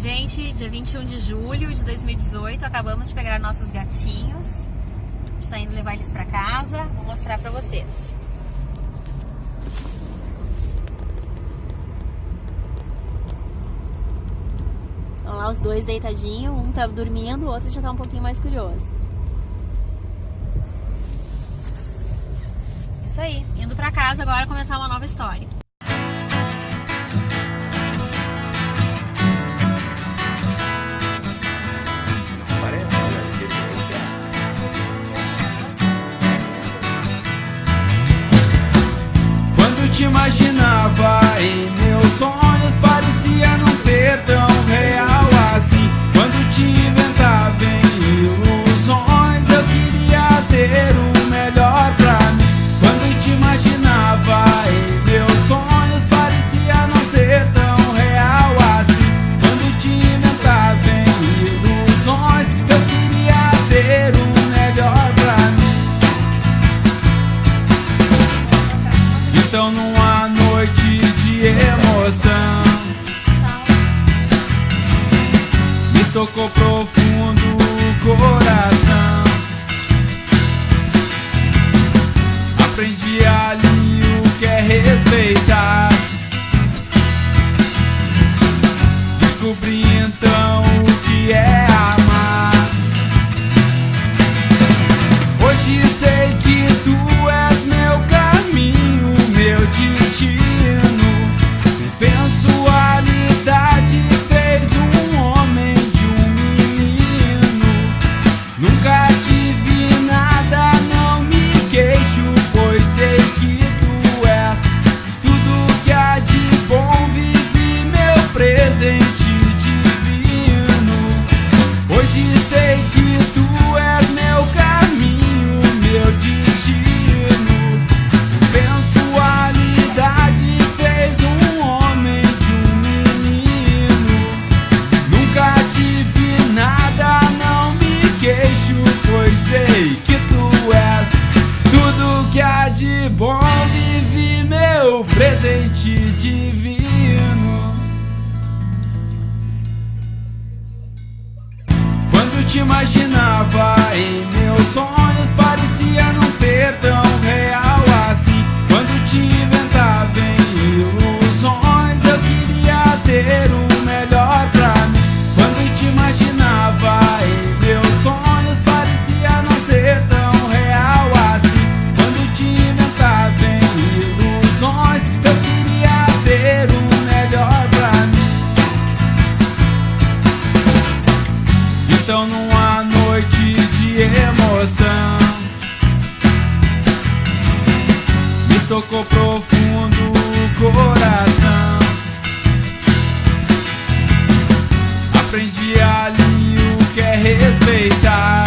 Gente, dia 21 de julho de 2018, acabamos de pegar nossos gatinhos. A gente tá indo levar eles pra casa. Vou mostrar pra vocês. Estão lá os dois deitadinhos, um tá dormindo, o outro já tá um pouquinho mais curioso. Isso aí, indo pra casa agora começar uma nova história. Quando te imaginava em meus sonhos, parecia não ser tão real assim. Quando te inventava em ilusões, eu queria ter o melhor pra mim. Quando te imaginava em meus sonhos, parecia não ser tão real assim. Quando te inventava em ilusões, eu queria ter o melhor pra mim. Então numa noite de emoção, me tocou profundo o coração. Aprendi ali o que é respeitar. Descobri então o que é amar. Hoje sei que tu és meu caminho, meu destino. Com sensualidade fez um homem de um menino. Nunca tive nada, não me queixo, pois sei que tu és tudo que há de bom. Vivi meu presente divino. Hoje sei que tu és meu caminho, meu destino. Sensualidade fez um homem de um menino. Nunca tive nada, não me queixo, pois sei que tu és tudo que há de bom. Vivi meu presente divino. Quando te imaginava em meus sonhos, parecia não ser tão real assim. Quando te inventava em ilusões, eu queria ter o melhor pra mim. Quando te imaginava em meus sonhos, parecia não ser tão real assim. Quando te inventava em ilusões, eu queria ter o melhor pra mim. Então numa noite de emoção, me tocou profundo o coração. Aprendi ali o que é respeitar.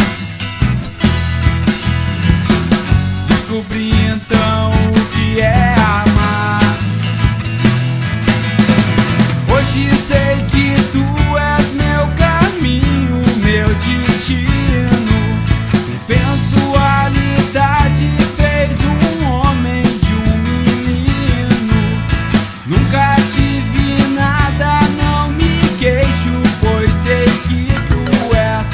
Descobri então o que é amar. Hoje sei que tu és meu caminho, meu destino. Com sensualidade fez um homem de um menino. Nunca tive nada, não me queixo, pois sei que tu és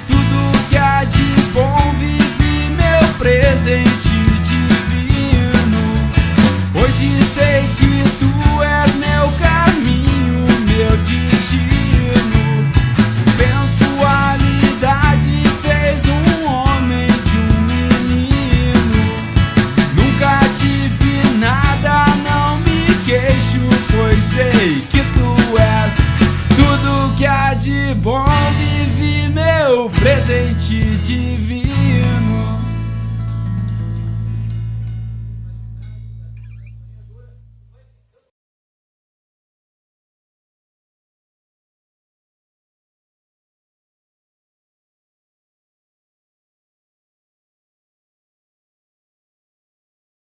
tudo que há de bom. Vivi meu presente divino. Hoje sei que tu és meu caminho, meu destino. Sensualidade fez um homem de um menino. Nunca tive nada, não me queixo, pois sei que tu és tudo que há de bom. Vivi meu presente divino.